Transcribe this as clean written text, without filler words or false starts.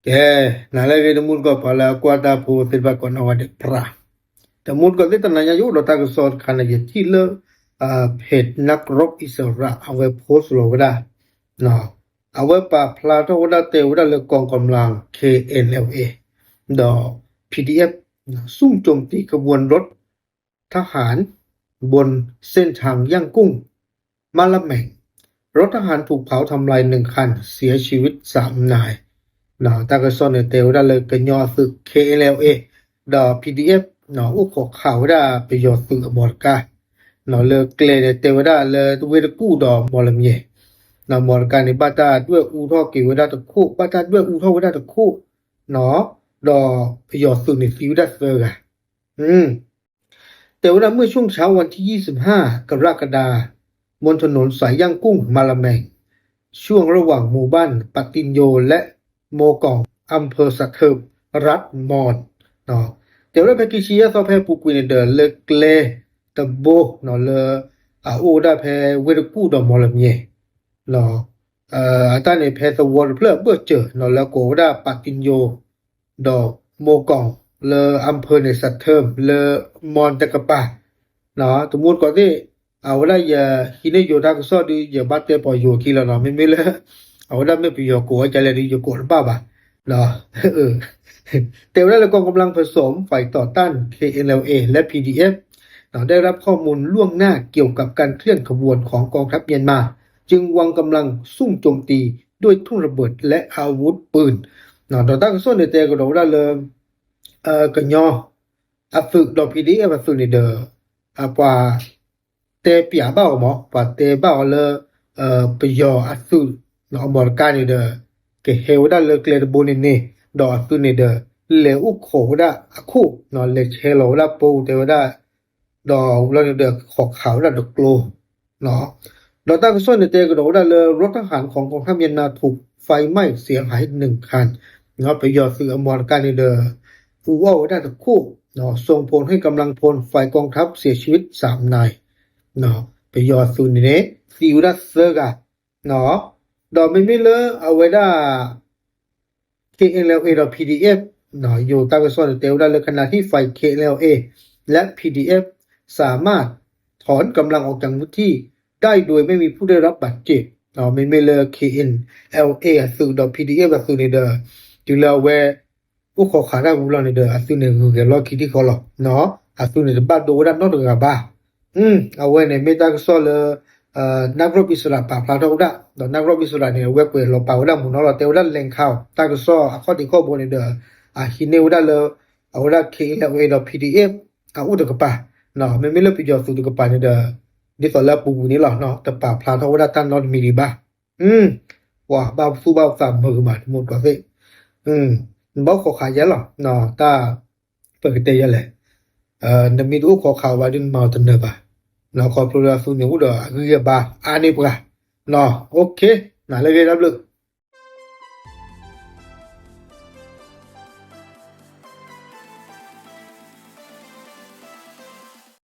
Nalagi demul ko pala kuata po tiba ko na wadi pra. Demul ko ti tananya yu do ta ko sor khana ye chi le phet nak rok isra awe post lo wada. No. Awe pa pla to wada te wada le kong kamlang KNLA ดอ PDF ซุ่มโจมตีขบวนรถทหารบนเส้นทางย่างกุ้งมาละแม่งรถทหารถูกเผาทำลาย1 คันเสียชีวิต3 นายตากระซอนเตวดาเลยกันยอสึก KLA ดอ PDF อุกขข่าวดาไปยอสึกบอดกาเลยเกลเตวดาเลยเวรกู้ดอมอลเมียมอดกาในบาตาด้วยอูท่อกิวดาตะคู่บาตาด้วยอูท่อวดาตะคู่ดอไปยอสึกในฟิวดัสเซอร์แต่ว่าเมื่อช่วงเช้าวันที่25 กรกฎาคมบนถนนสายย่างกุ้งมาละแมงช่วงระหว่างหมู่บ้านปติญโยและโมกองอำเภอสะเทิบรัฐมอนแต่ว่าเพกิชียซอเพปูกุยเดเลเกลตะโบเลโอดาเพเวรกูดอมอลเมียตาเนี่ยเพตะวอลเพลเบอร์เจแล้วโกดาปติญโยดอโมกองเลอำเภอในสัตเทิมเลมอนตะกะปาตะมูดก่อนที่เอาได้อย่าฮิเนโยดากซอดีอย่าบัดเตปอโยคีละไม่เลยเอาได้ไม่ไปโยโกจะเลยดีโยโกหรือเปล่าแต่ว่าเรากองกำลังผสมฝ่ายต่อต้าน KNLA และ PDF ได้รับข้อมูลล่วงหน้าเกี่ยวกับการเคลื่อนขบวนของกองทัพเมียนมาจึงวางกำลังซุ่มโจมตีด้วยทุ่นระเบิดและอาวุธปืนต่อต้านส่วนในแต่ก็ได้เลยกันยอฝึกดอ PDF ฝึกในเดอป่าเตปียบ้าหมอป่าเตบ้าเลยไปยอฝึกอมรการในเดอเกเฮวได้เลยเกลดบุญนี่ดอฝึกในเดอเลอุโคได้คู่เลเชโลได้ปูเตวได้ดอเราในเดอขอกขาวได้ดอกโกลดอต้านส่วนในแต่ก็ได้เลยรถทหารของกองทัพเมียนมาถูกไฟไหม้เสียหาย1 คันไปยอฝึกอมรการในเดอฟูว่าได้ตะคู่ส่งผลให้กำลังพลฝ่ายกองทัพเสียชีวิต3 นายไปยอดสุนเนซิวดัสเซอร์กะดอกไม่เลยเอาไว้ได้ KLA ดอก PDF อยู่ตามกระทรวงเตลได้เลยขณะที่ฝ่าย KLA และ PDF สามารถถอนกำลังออกจากพื้นที่ได้โดยไม่มีผู้ได้รับบาดเจ็บไม่เลย KNLA สื่อดอก PDF สื่อในเดอจึงแล้วเวอุขอขาได้บุลในเดอสื่อในเกลอคิดที่เขาหรอกสื่อในบ้านดูด้านนอกกับบ้าเอาไว้ในเมตากระทรวงนักรบอิสระป่าพลาทอุดะนักรบอิสระเนี่ยเว็บเปิดเราเป่าได้หมุนเราเตลด้านแรงข่าวตากระซ้อข้อที่ข้อบนในเดอฮินเนวได้เลยเอาได้ KLA ดอก PDF อุดกป่าไม่เลิกประโยชน์สุดกป่าในเดอนี่ตอนแรกปูนี่หรอแต่ป่าพลาทอุดะตั้งนอนมีดีบ้าว่าบ้าสู้บ้าสามมือมาหมดกว่าสิบ้าขอขายเยอะหรอตาเปิดเตยเลยนมีดูขอข่าวว่าดินมาตันเนบะขอพระสุนิวดอเรียบาอันนี้ปะโอเคเลยรับเลย